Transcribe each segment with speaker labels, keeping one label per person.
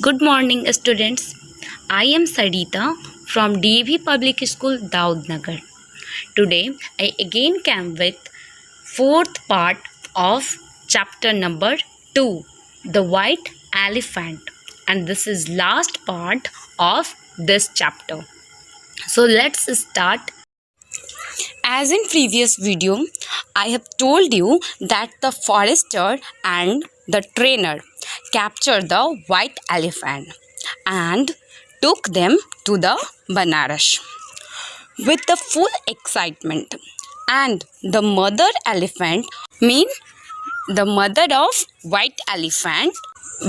Speaker 1: Good morning, students. I am Sarita from DAV Public School, Daudnagar. Today, I again came with fourth part of chapter number 2, The White Elephant. And this is last part of this chapter. So let's start. As in previous video, I have told you that the forester and the trainer captured the white elephant and took them to the Banaras with the full excitement. And the mother elephant, the mother of white elephant,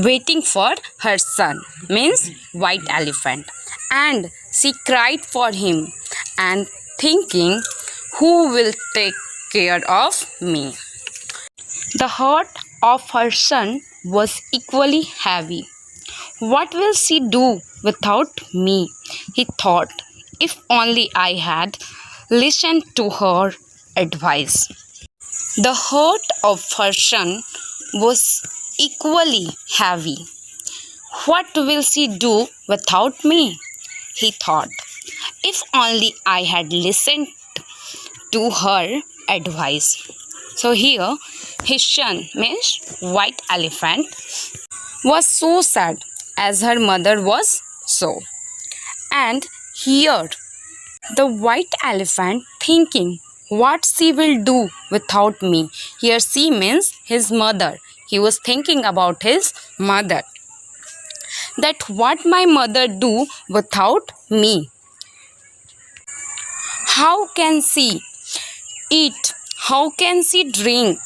Speaker 1: waiting for her son, means white elephant, and she cried for him and thinking, who will take care of me? The heart of her son was equally heavy. What will she do without me? He thought, if only I had listened to her advice. The heart of her son was equally heavy. What will she do without me? He thought, if only I had listened to her advice. So here his son, means white elephant, was so sad as her mother was so. And here the white elephant thinking what she will do without me. Here she means his mother. He was thinking about his mother. That what my mother do without me. How can she eat? How can she drink?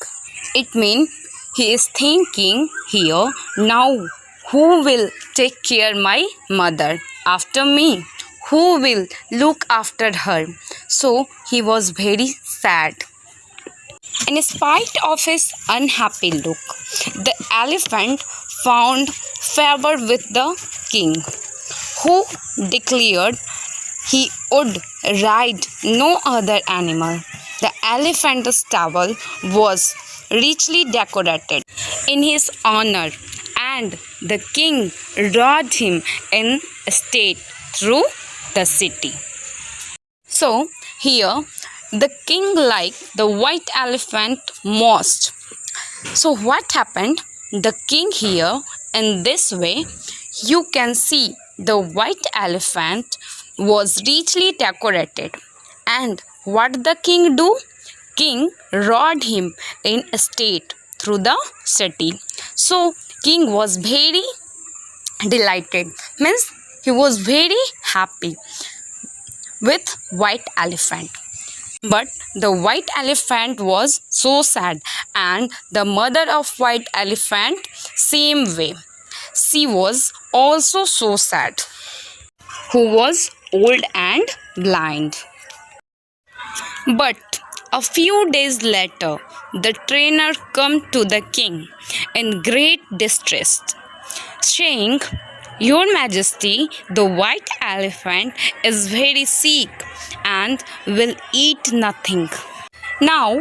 Speaker 1: It means he is thinking here, now who will take care my mother after me? Who will look after her? So he was very sad. In spite of his unhappy look, the elephant found favor with the king, who declared he would ride no other animal. The elephant's stable was richly decorated in his honor, and the king rode him in state through the city. So here the king liked the white elephant most. So what happened? The king here, in this way, you can see the white elephant was richly decorated. And what the king do? King rode him in state through the city. So king was very delighted, means he was very happy with white elephant. But the white elephant was so sad, and the mother of white elephant same way. She was also so sad, who was old and blind. But a few days later, the trainer came to the king in great distress, saying, Your Majesty, the white elephant is very sick and will eat nothing. Now,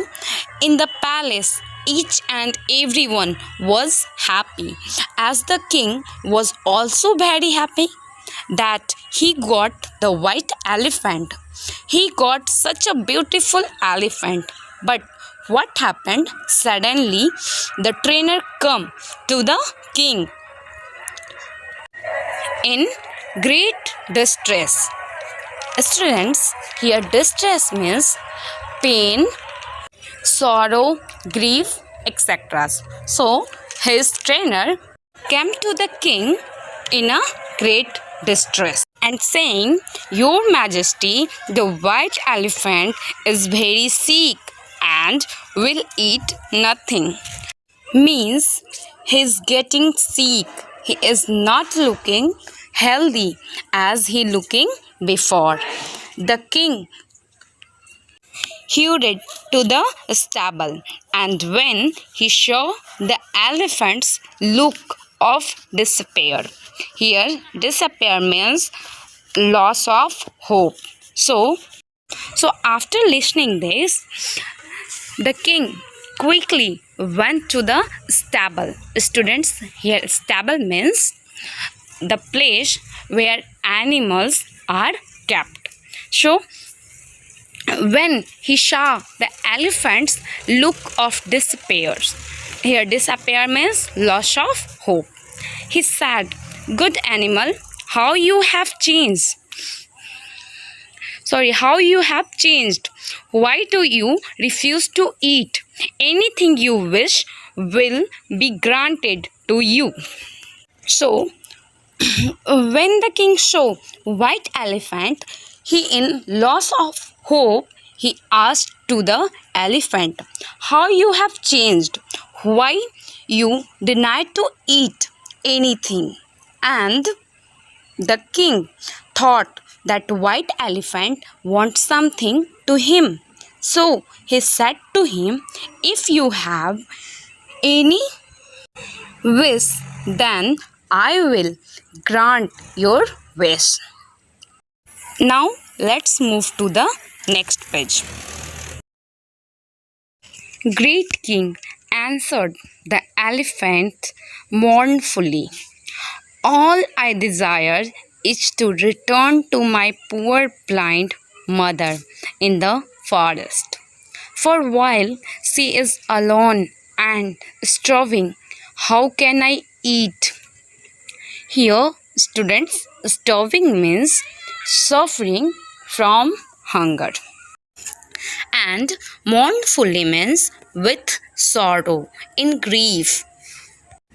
Speaker 1: in the palace, each and everyone was happy, as the king was also very happy that he got the white elephant. He got such a beautiful elephant. But what happened? Suddenly, the trainer came to the king in great distress. Students, here distress means pain, sorrow, grief, etc. So, his trainer came to the king in a great distress and saying, Your Majesty, the white elephant is very sick and will eat nothing. Means he is getting sick. He is not looking healthy as he looking before. The king hurried to the stable, and when he saw the elephant's look of despair, here despair means loss of hope. So after listening this, the king quickly went to the stable. Students, here stable means the place where animals are kept. So when he saw the elephant's look of despair, here despair means loss of hope, he said, "Good animal, how you have changed. How you have changed. Why do you refuse to eat? Anything you wish will be granted to you." So, when the king saw white elephant, he in loss of hope, he asked to the elephant, "How you have changed? Why you denied to eat anything?" And the king thought that white elephant wants something to him. So he said to him, "If you have any wish, then I will grant your wish." Now let's move to the next page. Great king, answered the elephant mournfully, "All I desire is to return to my poor blind mother in the forest. For while she is alone and starving, how can I eat?" Here, students, starving means suffering from hunger. And mournfully means with sorrow, in grief.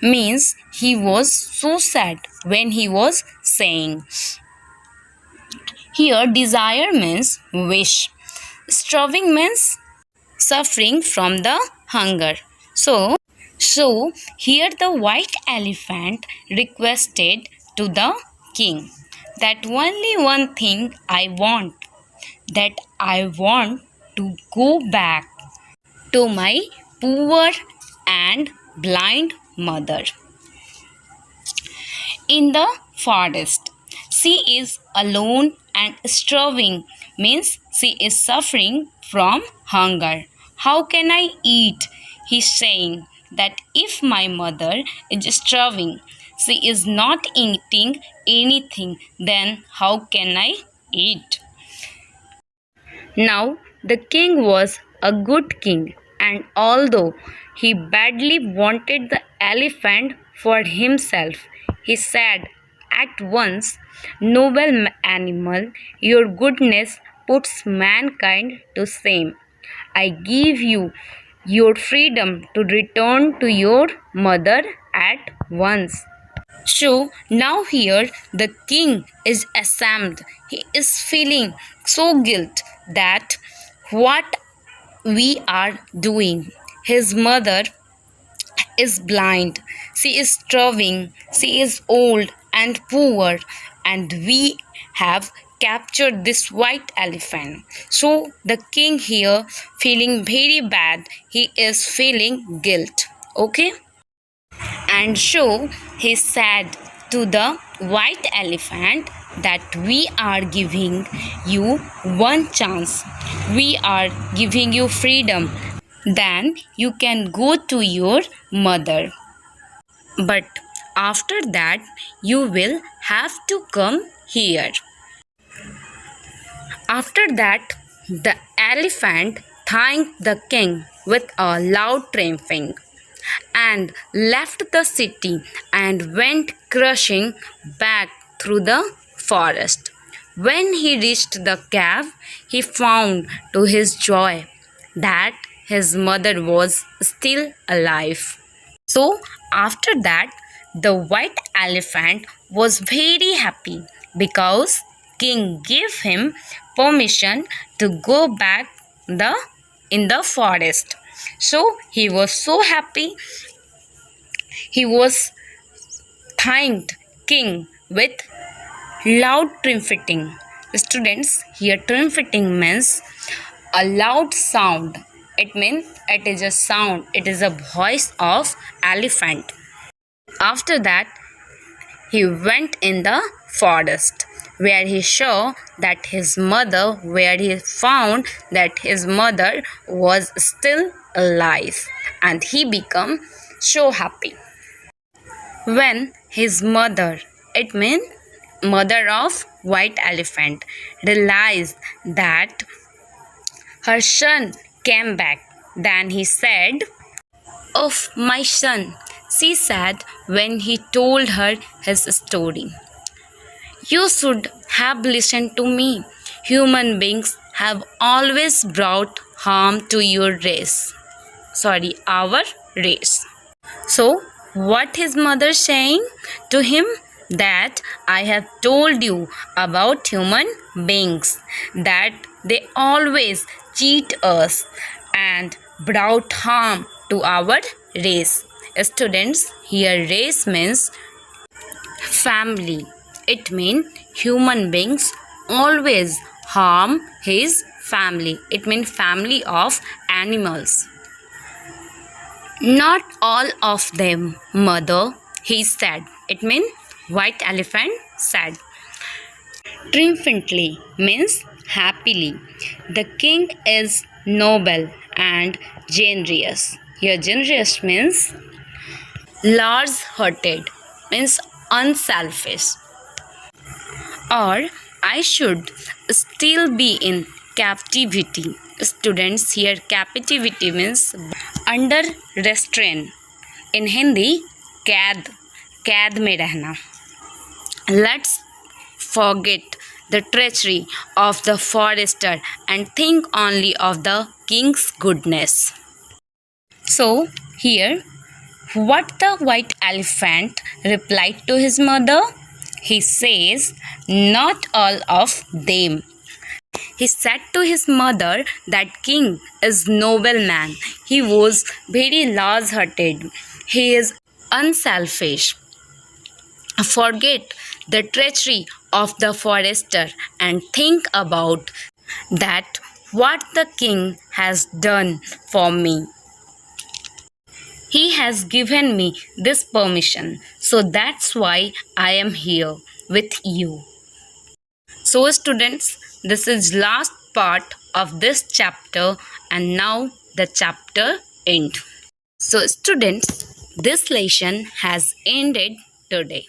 Speaker 1: Means he was so sad when he was saying. Here, desire means wish. Starving means suffering from the hunger. So here the white elephant requested to the king that only one thing I want, that I want to go back to my poor and blind mother in the forest. She is alone and starving, means she is suffering from hunger. How can I eat? He's saying that if my mother is starving, she is not eating anything, then how can I eat? Now the king was a good king, and although he badly wanted the elephant for himself, he said at once, "Noble animal, your goodness puts mankind to shame. I give you your freedom to return to your mother at once." So now here the king is ashamed. He is feeling so guilt that what we are doing. His mother is blind. She is starving. She is old and poor, and we have captured this white elephant. So the king here feeling very bad. He is feeling guilt. Okay? And so he said to the white elephant that we are giving you one chance. We are giving you freedom. Then you can go to your mother. But after that, you will have to come here. After that, the elephant thanked the king with a loud trampling and left the city and went crushing back through the forest. When he reached the cave, he found to his joy that his mother was still alive. So, after that, the white elephant was very happy because king gave him permission to go back in the forest. So he was so happy. He was thanked king with loud trumpeting. Students, here trumpeting means a loud sound. It means it is a sound. It is a voice of elephant. After that, he went in the forest where he saw that his mother, where he found that his mother was still alive, and he became so happy. When his mother It means mother of white elephant realized that her son came back. Then he said, "Oh, my son," she said when he told her his story. "You should have listened to me. Human beings have always brought harm to our race." So, what his mother saying to him? That I have told you about human beings, that they always cheat us and brought harm to our race. Students, here race means family. It means human beings always harm his family. It means family of animals. "Not all of them, mother," he said. It means white elephant said. Triumphantly means happily. "The king is noble and generous." Here generous means large-hearted, means unselfish. Or I should still be in captivity. Students, here captivity means under restraint. In Hindi, कैद में रहना. Let's forget the treachery of the forester and think only of the king's goodness. So here, what the white elephant replied to his mother? He says, "Not all of them." He said to his mother that king is noble man. He was very large-hearted. He is unselfish. Forget the treachery of the forester and think about that what the king has done for me. He has given me this permission, so that's why I am here with you. So students, this is last part of this chapter, and now the chapter end. So students, this lesson has ended today.